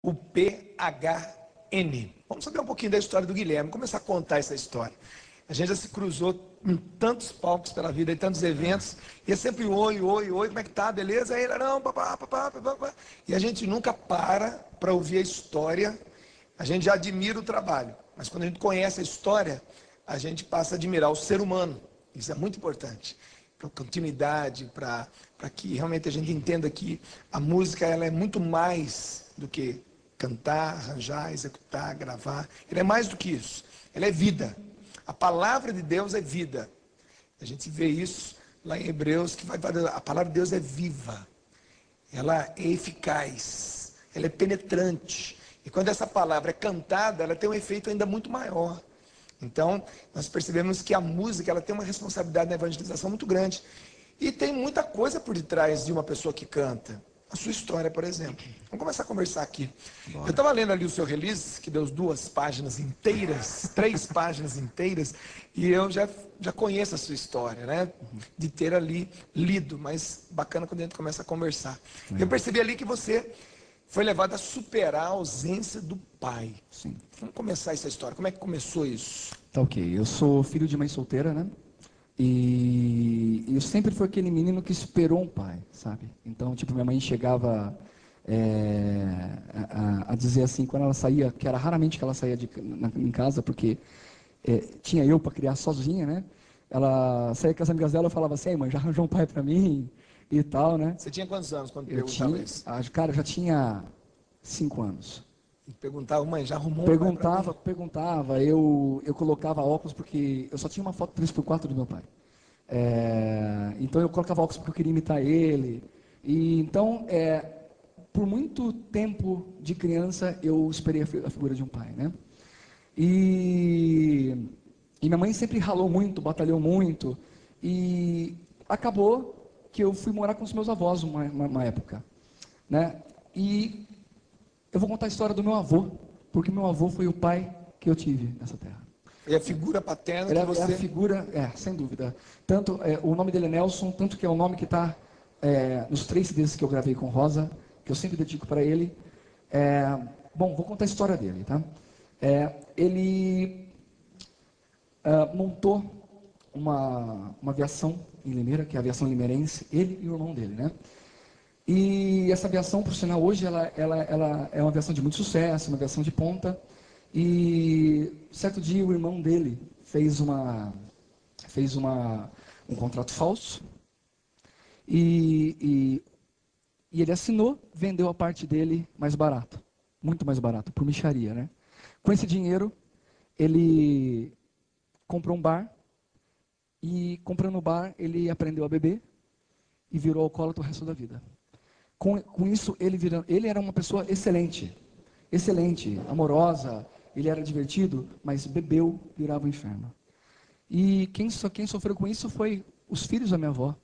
o PHN. Vamos saber um pouquinho da história do Guilherme, começar a contar essa história. A gente já se cruzou em tantos palcos pela vida, em tantos eventos, e é sempre oi, como é que tá, beleza? Aí ele, não, papá. E a gente nunca para ouvir a história, a gente já admira o trabalho, mas quando a gente conhece a história, a gente passa a admirar o ser humano. Isso é muito importante, para continuidade, para que realmente a gente entenda que a música ela é muito mais do que cantar, arranjar, executar, gravar. Ela é mais do que isso, ela é vida. A palavra de Deus é vida. A gente vê isso lá em Hebreus, que a palavra de Deus é viva, ela é eficaz, ela é penetrante. E quando essa palavra é cantada, ela tem um efeito ainda muito maior. Então, nós percebemos que a música ela tem uma responsabilidade na evangelização muito grande. E tem muita coisa por detrás de uma pessoa que canta. A sua história, por exemplo. Vamos começar a conversar aqui. Eu estava lendo ali o seu release, que deu 2 páginas inteiras, 3 páginas inteiras, e eu já conheço a sua história, né? De ter ali lido, mas bacana quando a gente começa a conversar. Eu percebi ali que você foi levado a superar a ausência do pai. Sim. Vamos começar essa história. Como é que começou isso? Tá ok. Eu sou filho de mãe solteira, né? E eu sempre fui aquele menino que esperou um pai, sabe? Então, tipo, minha mãe chegava a dizer assim, quando ela saía, que era raramente que ela saía em casa, porque tinha eu para criar sozinha, né? Ela saía com as amigas dela e falava assim, mãe, já arranjou um pai para mim e tal, né? Você tinha quantos anos quando Eu perguntava tinha, isso? cara, eu já tinha 5 anos. E perguntava, mãe, já arrumou um pai pra mim? Perguntava, eu colocava óculos porque eu só tinha uma foto 3x4 do meu pai. Então eu colocava óculos porque eu queria imitar ele. E então, por muito tempo de criança, eu esperei a figura de um pai, né? E minha mãe sempre ralou muito, batalhou muito. E acabou que eu fui morar com os meus avós uma época, né? E eu vou contar a história do meu avô, porque meu avô foi o pai que eu tive nessa terra. E a figura paterna Ele que você... é a figura, sem dúvida. Tanto, o nome dele é Nelson, tanto que é o nome que está nos 3 CDs que eu gravei com Rosa, que eu sempre dedico para ele. Bom, vou contar a história dele, tá? Ele montou uma aviação em Limeira, que é a aviação limeirense, ele e o irmão dele, né? E essa aviação, por sinal, hoje ela é uma aviação de muito sucesso, uma aviação de ponta. E certo dia o irmão dele fez um contrato falso e ele assinou, vendeu a parte dele mais barato, muito mais barato, por mixaria, né? Com esse dinheiro, ele comprou um bar e comprando o bar, ele aprendeu a beber e virou alcoólatra o resto da vida. Com isso, ele era uma pessoa excelente, amorosa, ele era divertido, mas bebeu, virava o inferno. E quem sofreu com isso foi os filhos da minha avó,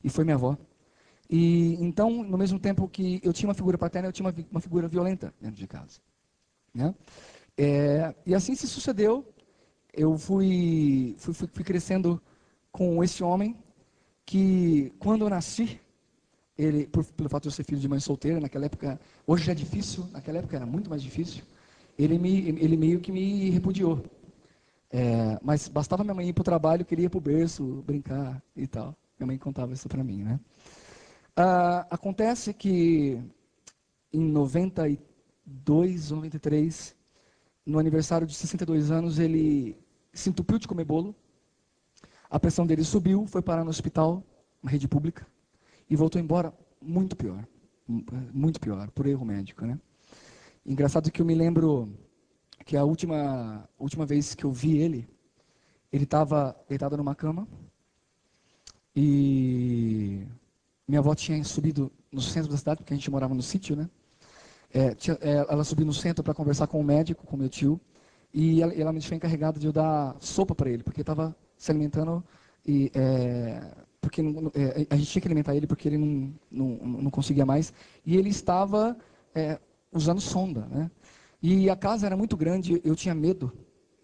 e foi minha avó. E então, no mesmo tempo que eu tinha uma figura paterna, eu tinha uma figura violenta dentro de casa, né? E assim se sucedeu, eu fui crescendo com esse homem, que quando eu nasci, ele, pelo fato de eu ser filho de mãe solteira, naquela época, hoje já é difícil, naquela época era muito mais difícil, ele meio que me repudiou. Mas bastava minha mãe ir para o trabalho, eu queria ir para o berço, brincar e tal. Minha mãe contava isso para mim, né? Acontece que em 92, 93, no aniversário de 62 anos, ele se entupiu de comer bolo, a pressão dele subiu, foi parar no hospital, uma rede pública, e voltou embora muito pior, por erro médico, né? Engraçado que eu me lembro que a última vez que eu vi ele estava deitado numa cama e minha avó tinha subido no centro da cidade, porque a gente morava no sítio, né? Ela subiu no centro para conversar com o médico, com meu tio, e ela me deixou encarregado de eu dar sopa para ele, porque estava se alimentando porque a gente tinha que alimentar ele porque ele não conseguia mais, e ele estava usando sonda, né? E a casa era muito grande, eu tinha medo,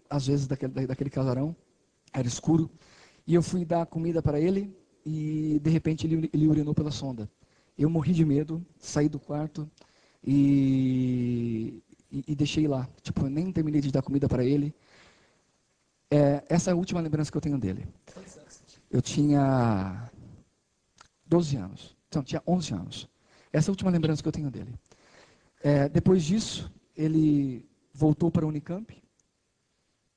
às vezes, daquele casarão, era escuro, e eu fui dar comida para ele, e de repente ele urinou pela sonda. Eu morri de medo, saí do quarto, e deixei lá. Tipo, eu nem terminei de dar comida para ele. Essa é a última lembrança que eu tenho dele. Eu tinha 12 anos. Não, tinha 11 anos. Essa é a última lembrança que eu tenho dele. Depois disso, ele voltou para a Unicamp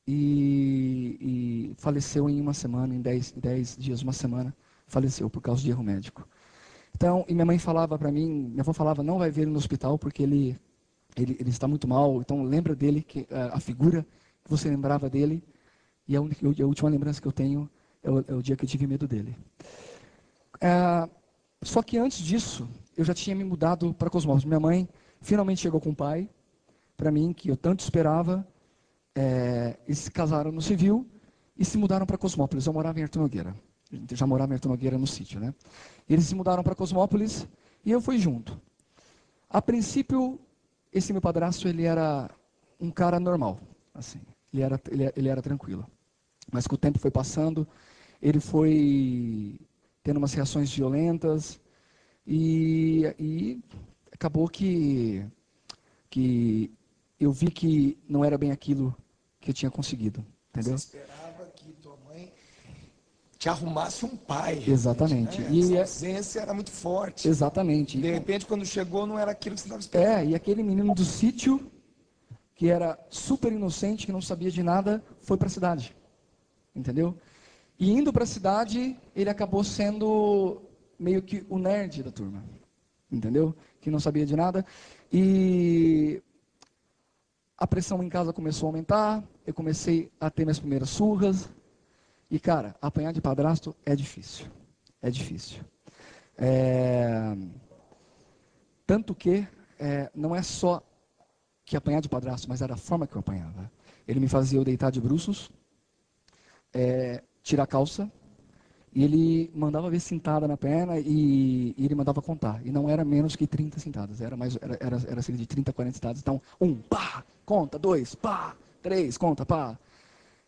e faleceu em uma semana, em 10 dias, uma semana, faleceu por causa de erro médico. Então, e minha mãe falava para mim, minha avó falava, não vai ver ele no hospital porque ele está muito mal, então lembra dele, a figura que você lembrava dele, e a última lembrança que eu tenho é o dia que eu tive medo dele. Só que antes disso, eu já tinha me mudado para Cosmópolis. Minha mãe finalmente chegou com o pai, para mim, que eu tanto esperava. Eles se casaram no civil e se mudaram para Cosmópolis. Eu morava em Artur Nogueira. Eu já morava em Artur Nogueira no sítio, né? Eles se mudaram para Cosmópolis e eu fui junto. A princípio, esse meu padrasto, ele era um cara normal, assim. Ele era tranquilo. Mas com o tempo foi passando, ele foi tendo umas reações violentas e acabou que eu vi que não era bem aquilo que eu tinha conseguido, entendeu? Você esperava que tua mãe te arrumasse um pai. Exatamente. Né? Essa ausência era muito forte. Exatamente. De repente, quando chegou, não era aquilo que você estava esperando. E aquele menino do sítio, que era super inocente, que não sabia de nada, foi para a cidade, entendeu? E indo para a cidade, ele acabou sendo meio que o nerd da turma, entendeu? Que não sabia de nada. E a pressão em casa começou a aumentar, eu comecei a ter minhas primeiras surras. E, cara, apanhar de padrasto é difícil. É difícil. Tanto que não é só que apanhar de padrasto, mas era a forma que eu apanhava. Ele me fazia eu deitar de bruços, tirar a calça, e ele mandava ver cintada na perna e ele mandava contar. E não era menos que 30 cintadas, era cerca de 30, 40 cintadas. Então, 1, pá, conta, 2, pá, 3, conta, pá.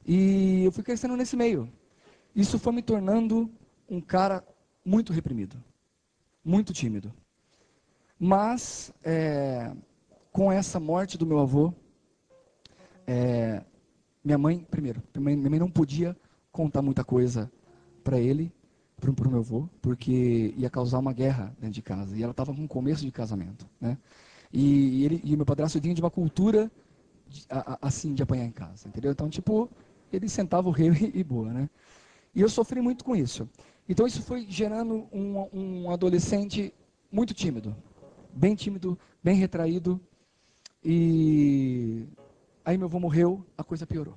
E eu fui crescendo nesse meio. Isso foi me tornando um cara muito reprimido, muito tímido. Mas, com essa morte do meu avô, minha mãe não podia contar muita coisa para ele, para o meu avô, porque ia causar uma guerra dentro de casa. E ela estava com começo de casamento, né? E meu padrasto vinha de uma cultura assim de apanhar em casa, entendeu? Então, tipo, ele sentava o rei e boa, né? E eu sofri muito com isso. Então, isso foi gerando um adolescente muito tímido, bem retraído. E aí meu avô morreu, a coisa piorou.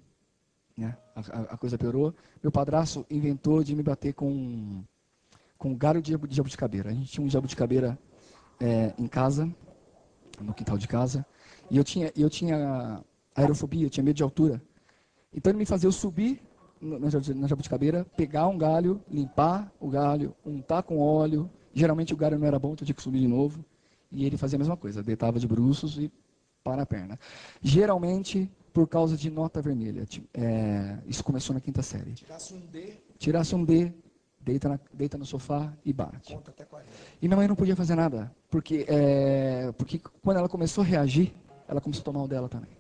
Né? A coisa piorou. Meu padrasto inventou de me bater com um galho de jabuticabeira. A gente tinha um jabuticabeira em casa, no quintal de casa. E eu tinha aerofobia, eu tinha medo de altura. Então ele me fazia eu subir na jabuticabeira, pegar um galho, limpar o galho, untar com óleo. Geralmente o galho não era bom, então eu tinha que subir de novo. E ele fazia a mesma coisa, deitava de bruços e para a perna. Geralmente por causa de nota vermelha. Isso começou na quinta série. Tirasse um D, deita no sofá e bate. Conta até 40. E minha mãe não podia fazer nada, porque quando ela começou a reagir, ela começou a tomar o dela também.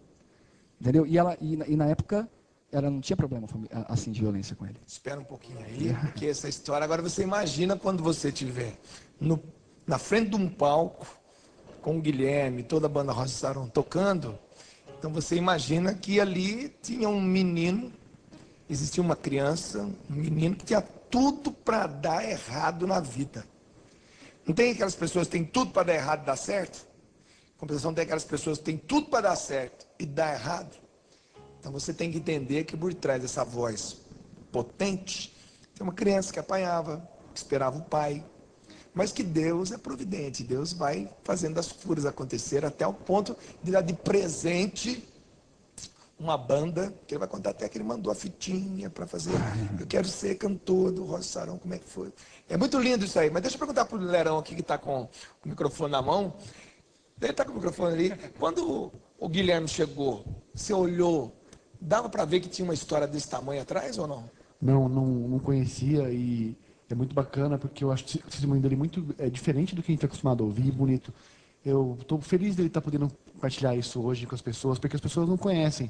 Entendeu? E na época, ela não tinha problema assim de violência com ele. Espera um pouquinho aí, porque essa história... Agora você imagina quando você estiver na frente de um palco, com o Guilherme, toda a banda Rosa Saron tocando. Então você imagina que ali tinha um menino, existia uma criança, um menino que tinha tudo para dar errado na vida. Não tem aquelas pessoas que têm tudo para dar errado e dar certo? A compensação tem aquelas pessoas que têm tudo para dar certo e dar errado. Então você tem que entender que por trás dessa voz potente, tem uma criança que apanhava, que esperava o pai, mas que Deus é providente, Deus vai fazendo as curas acontecer até o ponto de dar de presente uma banda, que ele vai contar até que ele mandou a fitinha para fazer. Eu quero ser cantor do Rosa Saron, como é que foi? É muito lindo isso aí, mas deixa eu perguntar para o Lerão aqui que está com o microfone na mão. Ele está com o microfone ali. Quando o Guilherme chegou, você olhou, dava para ver que tinha uma história desse tamanho atrás ou não? Não conhecia e é muito bacana porque eu acho o testemunho dele muito diferente do que a gente está acostumado a ouvir, bonito. eu estou feliz dele estar podendo compartilhar isso hoje com as pessoas, porque as pessoas não conhecem.